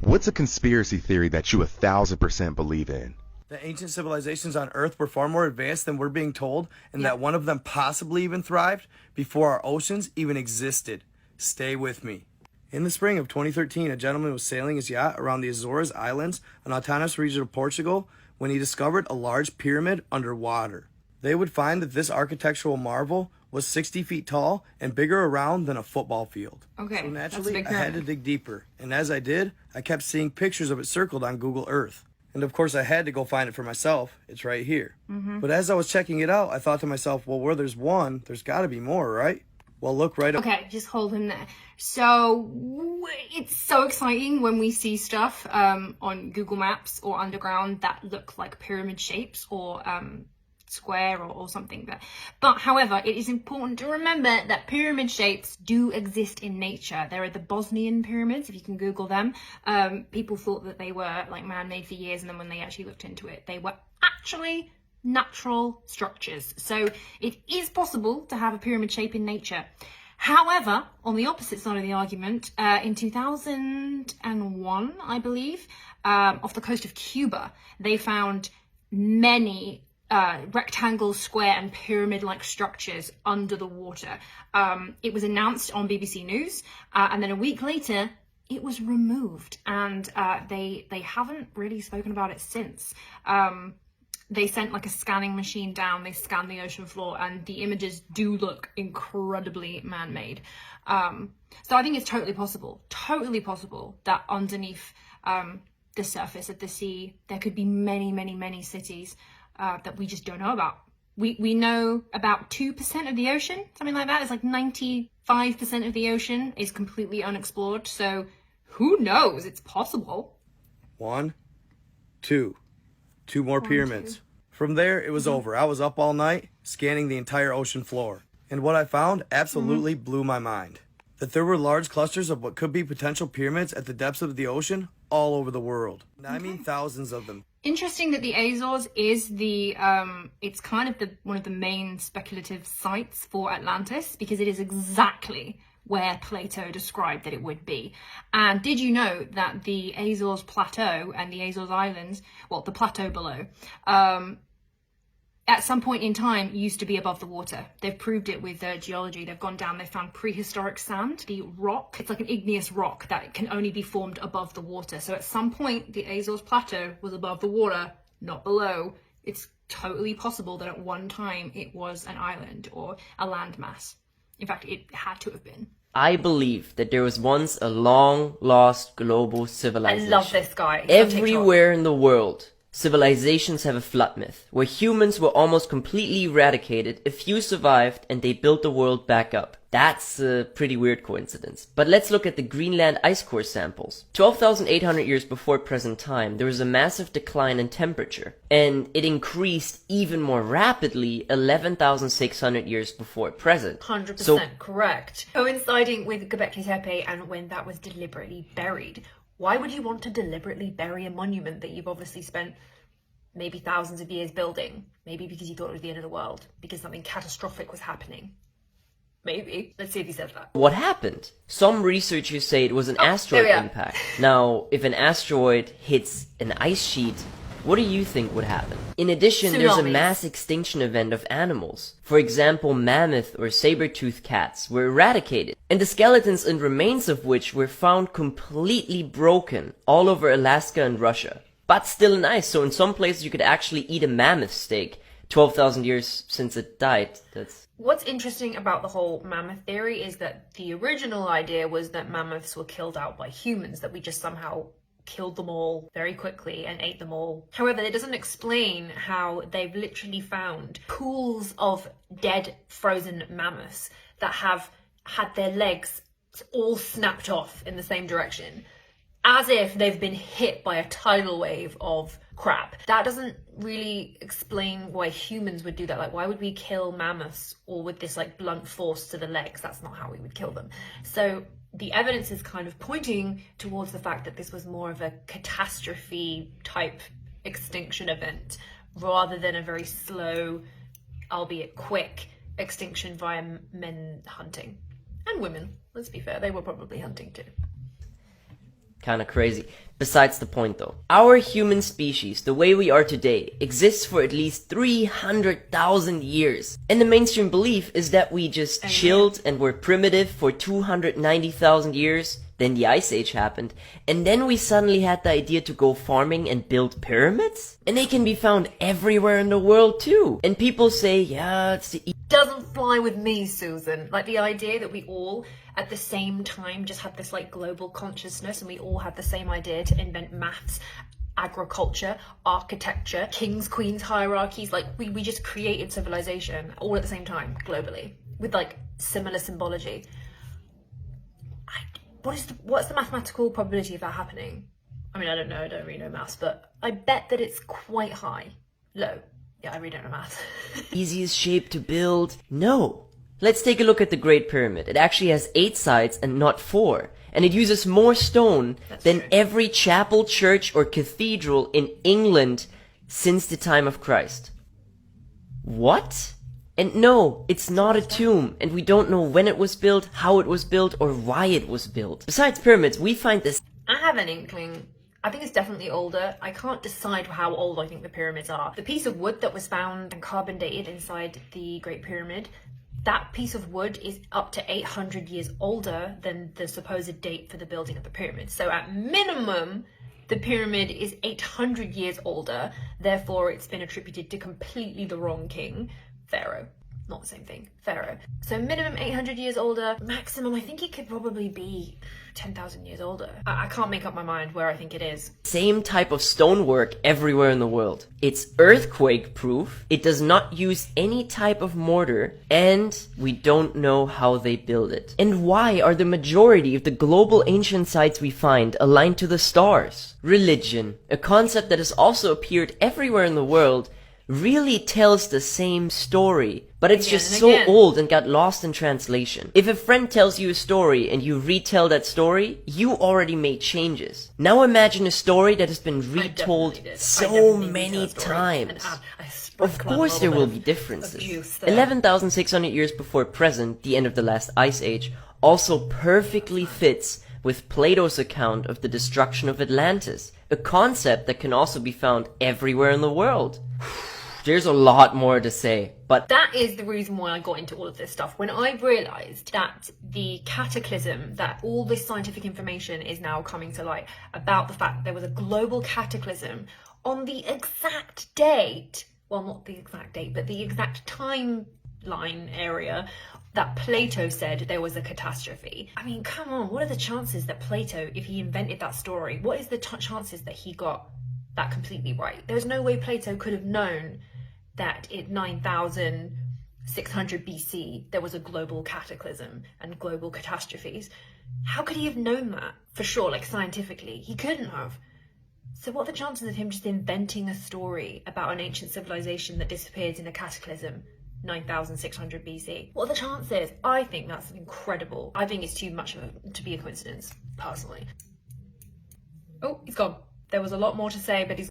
What's a conspiracy theory that you 1,000% believe in? The ancient civilizations on Earth were far more advanced than we're being told, and that one of them possibly even thrived before our oceans even existed. Stay with me. In the spring of 2013, a gentleman was sailing his yacht around the Azores Islands, an autonomous region of Portugal, when he discovered a large pyramid underwater. They would find that this architectural marvel was 60 feet tall and bigger around than a football field. Okay, So naturally, that's a big I had to pyramid. dig deeper, and as I did, I kept seeing pictures of it circled on Google Earth. And of course, I had to go find it for myself. It's right here. But as I was checking it out, I thought to myself, well, where there's one, there's got to be more, right? Well, look right up. Okay, just hold him there. So it's so exciting when we see stuff on Google Maps or underground that look like pyramid shapes or square or something. But however, it is important to remember that pyramid shapes do exist in nature. There are the Bosnian pyramids, if you can Google them. People thought that they were like man-made for years, and then when they actually looked into it, they were actually natural structures. So it is possible to have a pyramid shape in nature. However, on the opposite side of the argument, in 2001, I believe, off the coast of Cuba, they found many rectangle, square and pyramid-like structures under the water. It was announced on BBC News, and then a week later, it was removed, and they haven't really spoken about it since. They sent like a scanning machine down, they scanned the ocean floor, and the images do look incredibly man-made. So I think it's totally possible that underneath the surface of the sea, there could be many, many, many cities that we just don't know about. We know about 2% of the ocean, something like that. It's like 95% of the ocean is completely unexplored. So who knows? It's possible. One, two more pyramids. From there, it was over. I was up all night scanning the entire ocean floor. And what I found absolutely blew my mind. That there were large clusters of what could be potential pyramids at the depths of the ocean all over the world. And I mean thousands of them. Interesting that the Azores is the it's kind of one of the main speculative sites for Atlantis, because it is exactly where Plato described that it would be. And did you know that the Azores Plateau and the Azores Islands, well, the plateau below, at some point in time used to be above the water? They've proved it with geology. They've gone down, they found prehistoric sand, the rock. It's like an igneous rock that can only be formed above the water. So at some point, the Azores Plateau was above the water, not below. It's totally possible that at one time it was an island or a landmass. In fact, it had to have been. I believe that there was once a long-lost global civilization. I love this guy. He's on TikTok. Everywhere in the world, civilizations have a flood myth, where humans were almost completely eradicated, a few survived, and they built the world back up. That's a pretty weird coincidence. But let's look at the Greenland ice core samples. 12,800 years before present time, there was a massive decline in temperature, and it increased even more rapidly 11,600 years before present. 100% So correct. Coinciding with Göbekli Tepe and when that was deliberately buried. Why would you want to deliberately bury a monument that you've obviously spent maybe thousands of years building? Maybe because you thought it was the end of the world, because something catastrophic was happening. Maybe. Let's see if he says that. what happened? Some researchers say it was an asteroid there we are. impact. Now, if an asteroid hits an ice sheet, what do you think would happen? In addition, there's a Tsunamis. mass extinction event of animals. For example, mammoth or saber-toothed cats were eradicated, and the skeletons and remains of which were found completely broken all over Alaska and Russia. But still in ice, so in some places you could actually eat a mammoth steak 12,000 years since it died. That's... What's interesting about the whole mammoth theory is that the original idea was that mammoths were killed out by humans, that we just somehow killed them all very quickly and ate them all. However, it doesn't explain how they've literally found pools of dead frozen mammoths that have had their legs all snapped off in the same direction, as if they've been hit by a tidal wave of crap. That doesn't really explain why humans would do that. Like, why would we kill mammoths all with this like blunt force to the legs? That's not how we would kill them. So the evidence is kind of pointing towards the fact that this was more of a catastrophe type extinction event rather than a very slow, albeit quick, extinction via men hunting. And women, let's be fair, they were probably hunting too. Kinda crazy. Besides the point though. Our human species, the way we are today, exists for at least 300,000 years. And the mainstream belief is that we just chilled and were primitive for 290,000 years. Then the Ice Age happened, and then we suddenly had the idea to go farming and build pyramids? And they can be found everywhere in the world too. And people say, yeah, it's the Doesn't fly with me, Susan. Like the idea that we all at the same time just had this like global consciousness and we all had the same idea to invent maths, agriculture, architecture, kings, queens, hierarchies. Like we just created civilization all at the same time globally with like similar symbology. What's the mathematical probability of that happening? I mean, I don't know, I don't really know maths, but I bet that it's quite high. Low. Yeah, I really don't know maths. easiest shape to build? No. Let's take a look at the Great Pyramid. It actually has 8 sides and not 4. And it uses more stone than every chapel, church, or cathedral in England since the time of Christ. What? And no, it's not a tomb, and we don't know when it was built, how it was built, or why it was built. Besides pyramids, we find this. I have an inkling. I think it's definitely older. I can't decide how old I think the pyramids are. The piece of wood that was found and carbon dated inside the Great Pyramid, that piece of wood is up to 800 years older than the supposed date for the building of the pyramid. So at minimum, the pyramid is 800 years older. Therefore, it's been attributed to completely the wrong king. Pharaoh. Not the same thing. Pharaoh. So minimum 800 years older. Maximum, I think it could probably be 10,000 years older. I can't make up my mind where I think it is. Same type of stonework everywhere in the world. It's earthquake proof. It does not use any type of mortar. And we don't know how they build it. And why are the majority of the global ancient sites we find aligned to the stars? Religion, a concept that has also appeared everywhere in the world, really tells the same story, but it's just so old and got lost in translation. If a friend tells you a story and you retell that story, you already made changes. Now imagine a story that has been retold so many times. Of course there will be differences. 11,600 years before present, the end of the last ice age, also perfectly fits with Plato's account of the destruction of Atlantis, a concept that can also be found everywhere in the world. There's a lot more to say, but that is the reason why I got into all of this stuff. When I realized that the cataclysm, that all this scientific information is now coming to light about the fact that there was a global cataclysm on the exact date, well, not the exact date, but the exact timeline area that Plato said there was a catastrophe. I mean, come on, what are the chances that Plato, if he invented that story, what is the chances that he got that completely right? There's no way Plato could have known that in 9,600 BC there was a global cataclysm and global catastrophes. How could he have known that for sure, like scientifically? He couldn't have. So what are the chances of him just inventing a story about an ancient civilization that disappeared in a cataclysm 9,600 BC? What are the chances? I think that's incredible. I think it's too much to be a coincidence, personally. Oh, he's gone. There was a lot more to say, but he's